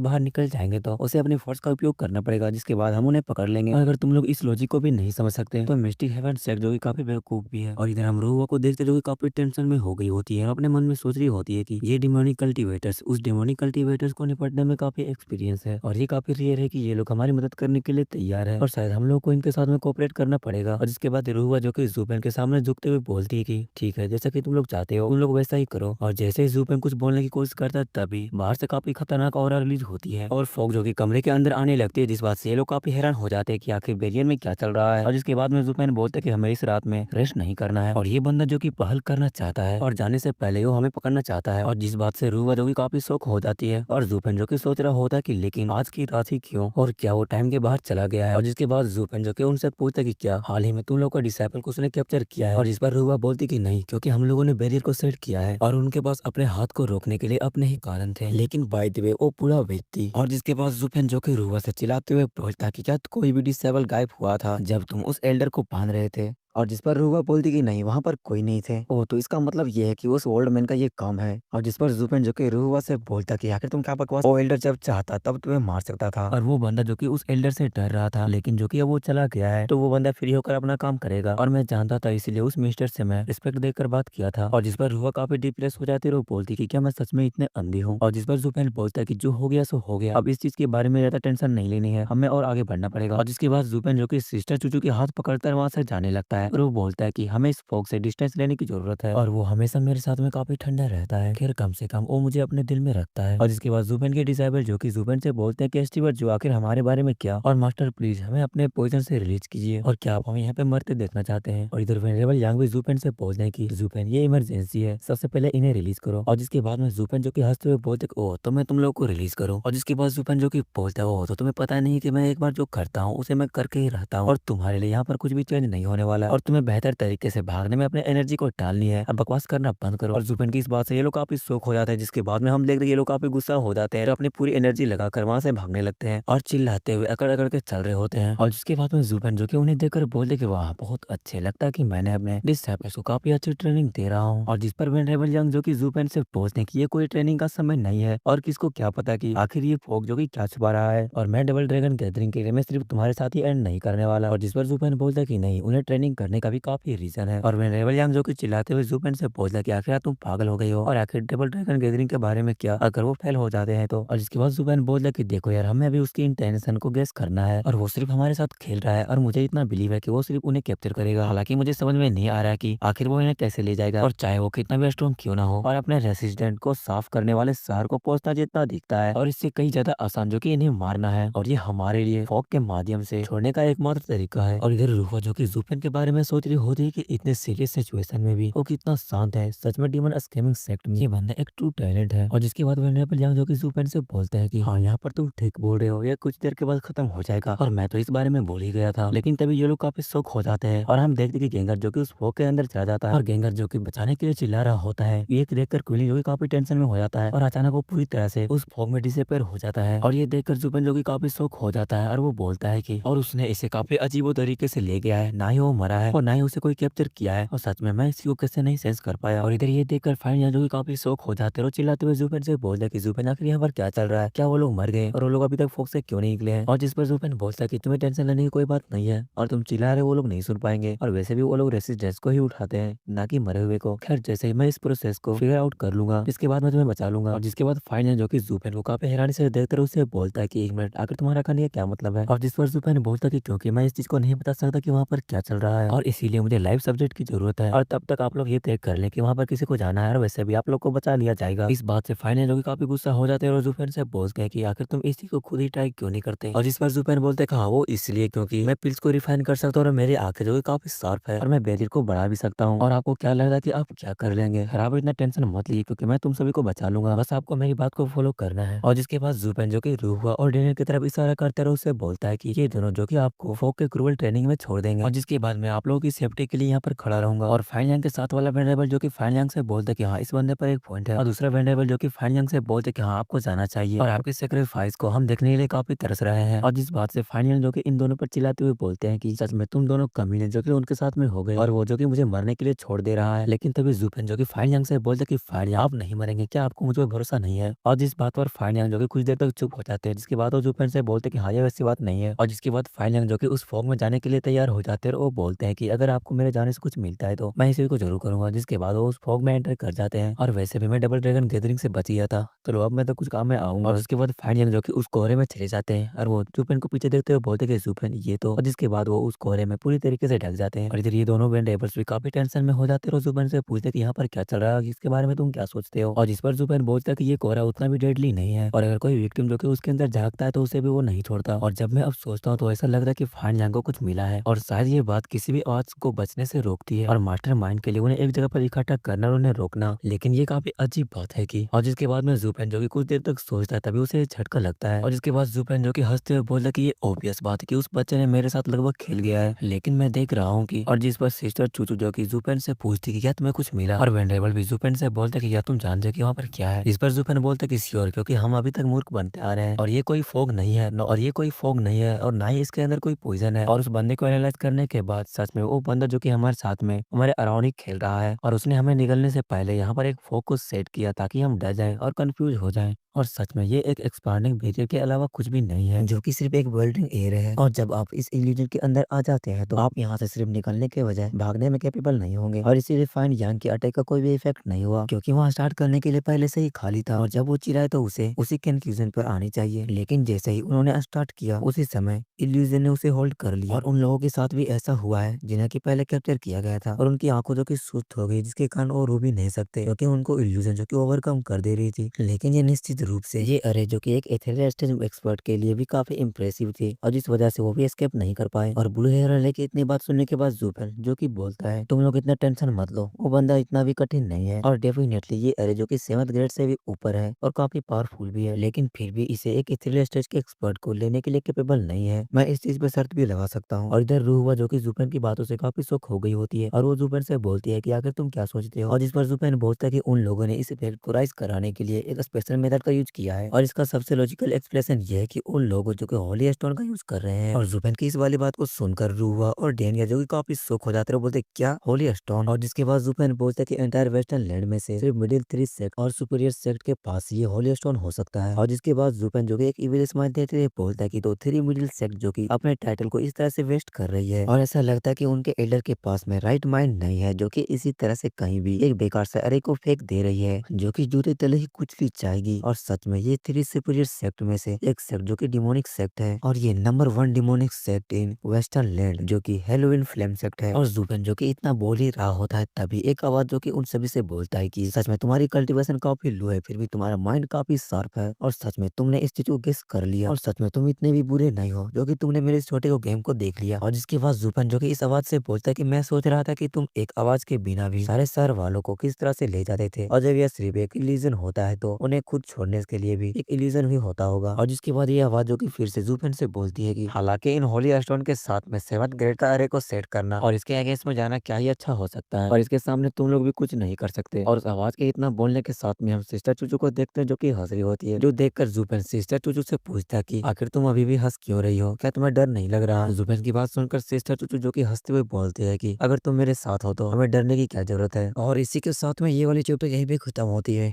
बाहर निकल जाएंगे तो उसे अपनी फोर्स का उपयोग करना पड़ेगा, जिसके बाद हम उन्हें पकड़ लेंगे। और अगर तुम लोग इस लॉजिक को भी नहीं समझ सकते तो मिस्टिक हेवन सेक जो कि काफी बेवकूफ भी है। और इधर हम रूहा को देखते जो कि काफी टेंशन में हो गई होती है और अपने मन में सोच रही होती है कि ये डिमोनिक कल्टीवेटर्स उस डिमोनिक कल्टीवेटर्स को निपटने में काफी एक्सपीरियंस है, और ये काफी रेयर है कि ये लोग हमारी मदद करने के लिए तैयार है, और शायद हम लोग को इनके साथ में कोऑपरेट करना पड़ेगा। और जिसके बाद रूहा जो कि जूपेन के सामने झुकते हुए बोलती है कि ठीक है, जैसा कि तुम लोग चाहते हो तुम लोग वैसा ही करो। और जैसे ही जूपेन कुछ बोलने की कोशिश करता है तभी बाहर से काफी खतरनाक ऑरा रिलीज होती है और फॉग जो कि कमरे के अंदर आने लगती है, जिस बात से ये लोग काफी हैरान हो जाते हैं कि आखिर बेरियर में क्या चल रहा है। और जिसके बाद में जूपेन बोलते हैं कि हमें इस रात में रेस्ट नहीं करना है, और ये बंदा जो कि पहल करना चाहता है और जाने से पहले वो हमें पकड़ना चाहता है। और जिस बात से रूहा जो कि काफी शौक हो जाती है, और जूपेन जो कि सोच रहा होता है कि लेकिन आज की रात ही क्यों, और क्या वो टाइम के बाहर चला गया है। और जिसके बाद जूपेन जो कि उनसे पूछता है कि क्या हाल ही में तुम लोग का डिसाइपल को उसने कैप्चर किया है। और इस पर रूहा बोलती कि नहीं, क्योंकि हम लोगों ने बैरियर को सेट किया है और उनके पास अपने हाथ को रोकने के लिए अपने ही कारण थे, लेकिन बाय द वे वो पूरा व्यक्ति। और जिसके बाद जूपेन जो कि रूहा से चिल्लाते हुए बोलता कि क्या कोई भी डिसेबल गायब हुआ था जब तुम उस एल्डर को बांध रहे थे। और जिस पर रूहा बोलती कि नहीं, वहां पर कोई नहीं थे। ओह, तो इसका मतलब ये है कि उस ओल्ड मैन का ये काम है। और जिस पर जूपेन जो कि रूहा से बोलता कि आखिर तुम क्या बकवास, वो एल्डर जब चाहता तब तुम्हें मार सकता था, और वो बंदा जो कि उस एल्डर से डर रहा था, लेकिन जो कि अब वो चला गया है तो वो बंदा फ्री होकर अपना काम करेगा, और मैं जानता था इसीलिए उस मिस्टर से मैं रिस्पेक्ट देकर बात किया था। और जिस पर रूहा काफी डिप्रेस हो जाती है और बोलती कि क्या मैं सच में इतने अंधी हूँ। और जिस पर जूपेन बोलता है कि जो हो गया सो हो गया, अब इस चीज के बारे में ज्यादा टेंशन नहीं लेनी है, हमें और आगे बढ़ना पड़ेगा। और जिसके बाद जूपेन जो कि सिस्टर चूचू के हाथ पकड़कर वहां से जाने लगता है, और वो बोलता है कि हमें इस फॉग से डिस्टेंस लेने की जरूरत है, और वो हमेशा मेरे साथ में काफी ठंडा रहता है, खैर कम से कम वो मुझे अपने दिल में रखता है। और जिसके बाद जूपेन के डिसाइबल जो कि जूपेन से बोलते हैं कि स्टीवर्ट जो आखिर हमारे बारे में क्या, और मास्टर प्लीज हमें अपने पोजीशन से रिलीज कीजिए, और क्या आप हमें यहाँ पे मरते देखना चाहते हैं। और इधर वेनरेबल यांग भी जूपेन से बोलते हैं कि जूपेन ये इमरजेंसी है, सबसे पहले इन्हें रिलीज करो। और जिसके बाद में जूपेन जो कि हंसते हुए बोलते ओ तो मैं तुम लोग को रिलीज करूँ। और जिसके बाद जूपेन जो कि बोलता है ओ तो तुम्हें पता नहीं कि मैं एक बार जो करता हूँ उसे मैं करके ही रहता हूँ, और तुम्हारे लिए यहाँ पर कुछ भी चेंज नहीं होने वाला, और तुम्हें बेहतर तरीके से भागने में अपने एनर्जी को डालनी है, अब बकवास करना बंद करो। और जूपेन की इस बात से ये लोग काफी शौक हो जाते हैं, जिसके बाद में हम देखते हैं ये लोग काफी गुस्सा हो जाते हैं और अपनी पूरी एनर्जी लगाकर वहां से भागने लगते हैं और चिल्लाते हुए अकड़ अकड़ के चल रहे होते हैं। और जिसके बाद में जूपेन जो कि उन्हें देखकर बोलते कि वाह बहुत अच्छे, लगता है कि मैंने अपने डिसाइपल्स को काफी अच्छी ट्रेनिंग दे रहा हूँ। और जिस पर वेनरेबल यंग जो कि जूपेन से बोलते हैं कि ये कोई ट्रेनिंग का समय नहीं है, और किसको क्या पता कि आखिर ये फॉग जो कि क्या छुपा रहा है, और मैं डबल ड्रैगन गैदरिंग के लिए मैं सिर्फ तुम्हारे साथ ही एंड नहीं करने वाला। और जिस पर जूपेन बोलता है कि नहीं, उन्हें ट्रेनिंग करने का भी काफी रीजन है। और वेनरेबल यंग जो कि चिल्लाते हुए जूपेन से बोलता है कि आखिर तुम पागल हो गई हो, और आखिर डबल ड्रैगन गैदरिंग के बारे में क्या अगर वो फेल हो जाते हैं तो। और जिसके बाद जूपेन बोलता है कि देखो यार, हमें अभी उसकी इंटेंशन को गेस करना है, और वो सिर्फ हमारे साथ खेल रहा है, और मुझे इतना बिलीव है कि वो सिर्फ उन्हें कैप्चर करेगा। हालांकि मुझे समझ में नहीं आ रहा है कि आखिर वो इन्हें कैसे ले जाएगा, और चाहे वो कितना भी स्ट्रॉन्ग क्यों ना हो, और अपने रेसिस्टेंट को साफ करने वाले शहर को पहुंचना जितना दिखता है, और इससे कई ज्यादा आसान जो कि इन्हें मारना है, और ये हमारे लिए फॉग के माध्यम से छोड़ने का एकमात्र तरीका है। और इधर रूहा जो कि जूपेन के बारे में सोच रही होती है कि इतने सीरियस सिचुएशन में भी वो कितना शांत है, सच में डीमन स्कैमिंग सेक्ट में ये बंदा एक ट्रू टैलेंट है। और जिसके बाद वेनरेबल यांग जो कि जूपेन से बोलता है कि हाँ, यहाँ पर तुम ठीक बोल रहे हो, ये कुछ देर के बाद खत्म हो जाएगा, और मैं तो इस बारे में भूल ही गया था। लेकिन तभी ये लोग काफी शौक हो जाते हैं, और हम देखते कि गेंगर जो कि उस फॉग के अंदर चला जाता है, और गेंगर जो कि बचाने के लिए चिल्ला रहा होता है। ये देखकर क्विली जो कि काफी टेंशन में हो जाता है, और अचानक वो पूरी तरह से उस फॉग में डिसअपीयर हो जाता है। और ये देखकर जूपेन जो कि काफी शौक हो जाता है, और वो बोलता है कि और उसने इसे काफी अजीबो तरीके से ले गया है, ना ही वो मरा है और ना ही उसे कोई कैप्चर किया है, और सच में मैं इसी को कैसे नहीं सेंस कर पाया। और इधर ये देखकर फाइन जो कि काफी शौक हो जाते हैं और चिल्लाते हुए जूपेन से बोलते हैं कि जूपेन आखिर यहाँ पर क्या चल रहा है, क्या वो लोग मर गए और वो लोग अभी तक फॉग से क्यों नहीं निकले हैं। और जिस पर जूपेन बोलता है कि तुम्हें टेंशन लेने की कोई बात नहीं है, और तुम चिल्ला रहे वो लोग नहीं सुन पाएंगे, और वैसे भी वो लोग रेसिस्टेंस को ही उठाते हैं, ना कि मरे हुए को। खैर जैसे ही मैं इस प्रोसेस को फिगर आउट कर लूंगा, इसके बाद मैं तुम्हें बचा लूंगा। और जिसके बाद फाइन जो कि जूपेन को काफी हैरानी से देखकर उससे बोलता है कि एक मिनट, आखिर तुम्हारा कहने का क्या मतलब है। और जिस पर जूपेन बोलता है कि क्योंकि मैं इस चीज को नहीं बता सकता कि वहाँ पर क्या चल रहा है, और इसीलिए मुझे लाइव सब्जेक्ट की जरूरत है, और तब तक आप लोग ये तय कर लें कि वहाँ पर किसी को जाना है, और वैसे भी आप लोग को बचा लिया जाएगा। इस बात से फाइन जो कि काफी गुस्सा हो जाते हैं और जूपेन से बोलते हैं कि आखिर तुम इसी को खुद ही ट्राई क्यों नहीं करते। और जिस पर जूपेन बोलते हैं कि हाँ, वो इसलिए क्योंकि मैं पिल्स को रिफाइन कर सकता हूँ, और मेरी आंखें जो कि काफी शार्प है, और मैं बैरियर को बढ़ा भी सकता हूँ, और आपको क्या लगता है कि आप क्या कर लेंगे। आप इतना टेंशन मत लीजिए, क्योंकि मैं तुम सभी को बचा लूंगा, बस आपको मेरी बात को फॉलो करना है। और जिसके बाद जूपेन जो कि रूहा और डेनियल की तरफ इशारा करते रहे उससे बोलता है कि ये दोनों जो कि आपको फॉग के क्रूअल ट्रेनिंग में छोड़ देंगे, और जिसके बाद में आप लोगों की सेफ्टी के लिए यहाँ पर खड़ा रहूंगा। और फाइन यांग के साथ वाला वेंडेबल जो कि फाइन यांग से बोलते कि हाँ इस बंदे पर एक पॉइंट है, और दूसरा वेंडेबल जो कि फाइन यांग से बोलते कि हाँ आपको जाना चाहिए और आपके सेक्रीफाइस को हम देखने के लिए काफी तरस रहे हैं। और जिस बात से फाइन यांग जो कि इन दोनों पर चिल्लाते हुए बोलते हैं कि सच में तुम दोनों कमीने जो कि उनके साथ में हो गए और वो जो कि मुझे मरने के लिए छोड़ दे रहा है। लेकिन तभी जुपेन जो कि फाइन यांग से बोलते कि फाइन यांग आप नहीं मरेंगे, क्या आपको मुझ पर भरोसा नहीं है। और जिस बात पर फाइन यांग जो कि कुछ देर तक चुप हो जाते हैं, जिसके बाद वो जुपेन से बोलते कि हाँ ये वैसी बात नहीं है। और जिसके बाद फाइन यांग जो कि उस फॉग में जाने के लिए तैयार हो जाते हैं और वो बोलते हैं कि अगर आपको मेरे जाने से कुछ मिलता है तो मैं इसी को जरूर करूंगा। जिसके बाद वो उस फॉग में एंटर कर जाते हैं। और वैसे भी मैं डबल ड्रैगन गैदरिंग से बच गया था, चलो अब मैं तो कुछ काम में आऊंगा। और उसके बाद फाइन यांग जो कि उस कोहरे में चले जाते हैं और वो जुपेन को पीछे देखते हुए बोलते कि जुपेन ये तो। और जिसके बाद वो उस कोहरे में पूरी तरीके से ढक जाते हैं। और इधर ये दोनों वेंडेबल्स भी काफी टेंशन में हो जाते हैं और जुपेन से पूछते कि यहाँ पर क्या चल रहा है, इसके बारे में तुम क्या सोचते हो। और जिस पर जुपेन बोलता है कि ये कोहरा उतना भी डेडली नहीं है और अगर कोई विक्टिम जो कि उसके अंदर झांकता है तो उसे भी वो नहीं छोड़ता। और जब मैं अब सोचता हूँ तो ऐसा लगता है कि फाइन यांग को कुछ मिला है और शायद ये बात किसी भी आवाज को बचने से रोकती है और मास्टर माइंड के लिए उन्हें एक जगह पर इकट्ठा करना और उन्हें रोकना। लेकिन ये काफी अजीब बात है कि और जिसके बाद में जुपेन जो कि कुछ देर तक सोचता है तभी उसे झटका लगता है। और जिसके बाद जुपेन जो कि हंसते हुए बोलता है कि ये ऑब्वियस बात है कि उस बच्चे ने मेरे साथ लगभग खेल गया है, लेकिन मैं देख रहा हूँ कि। और जिस पर सिस्टर चूचू जो कि जुपेन से पूछती कि क्या तुम्हें कुछ मिला, और वेंडेबल भी जुपेन से बोलते कि क्या तुम जानते हो कि वहाँ पर क्या है। इस पर जुपेन बोलते कि श्योर, क्योंकि हम अभी तक मूर्ख बनते आ रहे हैं और ये कोई फोग नहीं है और ये कोई फोग नहीं है और ना ही इसके अंदर कोई पॉइजन है। और उस बंदे को एनालाइज करने के बाद सच में वो बंदा जो कि हमारे साथ में हमारे अराउंड ही खेल रहा है और उसने हमें निकलने से पहले यहाँ पर एक फोग को सेट किया ताकि हम डर जाएं और कंफ्यूज हो जाएं। और सच में ये एक एक्सपांडिंग बैरियर के अलावा कुछ भी नहीं है, जो कि सिर्फ एक वेल्डिंग एयर है। और जब आप इस इल्यूजन के अंदर आ जाते हैं तो आप यहाँ से सिर्फ निकलने के बजाय भागने में कैपेबल नहीं होंगे। और इसीलिए फाइन यांग की अटैक का कोई भी इफेक्ट नहीं हुआ, क्योंकि वहाँ स्टार्ट करने के लिए पहले से ही खाली था। और जब वो चिल्लाए तो उसे उसी कंक्लूजन पर आनी चाहिए, लेकिन जैसे ही उन्होंने स्टार्ट किया उसी समय इल्यूजन ने उसे होल्ड कर लिया। और उन लोगों के साथ भी ऐसा हुआ है जिन्हें की पहले कैप्चर किया गया था और उनकी आंखों जो की सुस्त हो गई, जिसके कारण वो रो भी नहीं सकते क्योंकि उनको इल्यूजन जो की ओवरकम कर दे रही थी। लेकिन ये निश्चित रूप से ये अरे जो कि एक एथेरियल स्टेज एक्सपर्ट के लिए भी काफी इंप्रेसिव थी और जिस वजह से वो भी एस्केप नहीं कर पाए। और ब्लू हेयर वाले की इतनी बात सुनने के बाद जुपेन जो कि बोलता है तुम लोग इतना टेंशन मत लो, वो बंदा इतना भी कठिन नहीं है और डेफिनेटली ये अरे जो कि 7th ग्रेड से भी ऊपर है और काफी पावरफुल भी है, लेकिन फिर भी इसे एक एथेरियल स्टेज के एक्सपर्ट को लेने के लिए कैपेबल नहीं है। मैं इस चीज पे शर्त भी लगा सकता हूँ। और इधर रूहुआ जो कि जुपेन की बातों से काफी शॉक हो गई होती है और वो जुपेन से बोलती है कि आखिर तुम क्या सोचते हो। और जिस पर जुपेन बोलता है कि उन लोगों ने इस इफेक्ट को राइज कराने के लिए एक स्पेशल मेथड का यूज किया है और इसका सबसे लॉजिकल एक्सप्लेनेशन ये है कि उन लोगों जो कि होली स्टोन का यूज कर रहे हैं। और जुपेन की इस वाली बात को सुनकर रूहुआ और डेनिया जो कि काफी शॉक हो जाते हैं, बोलते क्या होली स्टोन। और जिसके बाद जुपेन बोलता है कि एंटायर वेस्टर्न लैंड में से सिर्फ मिडिल 3 सेक्ट और सुपीरियर सेक्ट के पास ये होली स्टोन हो सकता है। और जिसके बाद जुपेन जो कि एक इविल स्माइल देते हुए बोलता है कि तो 3 मिडिल सेक्ट जो कि अपने टाइटल को इस तरह से वेस्ट कर रही है और ऐसा लगता है कि उनके एल्डर के पास में राइट माइंड नहीं है, जो कि इसी तरह से कहीं भी एक बेकार से अरे को फेंक दे रही है जो कि जूते तले ही कुछ भी चाहेगी। और सच में ये 3 सुपीरियर सेक्ट में से एक सेक्ट जो कि डिमोनिक सेक्ट है और ये number 1 demonic sect in western land जो कि हेलोविन फ्लेम सेक्ट है। और जुपेन जो कि इतना बोल ही रहा होता है तभी एक आवाज जो कि उन सभी से बोलता है कि सच में तुम्हारी कल्टीवेशन काफी लो है, फिर भी तुम्हारा माइंड काफी शार्प है और सच में तुमने इस चीज को गेस कर लिया और सच में तुम इतने भी बुरे नहीं हो जो कि तुमने मेरे इस छोटे को गेम को देख लिया। और जिसके बाद जुपेन जो कि इस आवाज से बोलता है कि मैं सोच रहा था कि तुम एक आवाज के बिना भी सारे शहर वालों को किस तरह से ले जाते थे और जब यह सिर्फ एक इल्यूजन होता है तो उन्हें खुद छोड़ने के लिए भी एक इल्यूजन ही होता होगा। और जिसके बाद ये आवाज जो कि फिर से जुपेन से बोलती है कि हालांकि इन होली स्टोन के साथ में 7th ग्रेड का अरे को सेट करना और इसके अगेंस्ट में जाना क्या ही अच्छा हो सकता है और इसके सामने तुम लोग भी कुछ नहीं कर सकते। और उस आवाज के इतना बोलने के साथ में हम सिस्टर चूचू को देखते हैं जो कि हंस रही होती है, जो देखकर जुपेन सिस्टर चूचू से पूछता है कि आखिर तुम अभी भी हंस क्यों रही हो, क्या तुम्हें डर नहीं लग रहा। जुपेन की बात सुनकर सिस्टर चूचू जो कि हंसते हुए बोलते हैं कि अगर तुम मेरे साथ हो तो हमें डरने की क्या जरूरत है। और इसी के साथ में ये वाली चैप्टर यहीं पे खत्म होती है।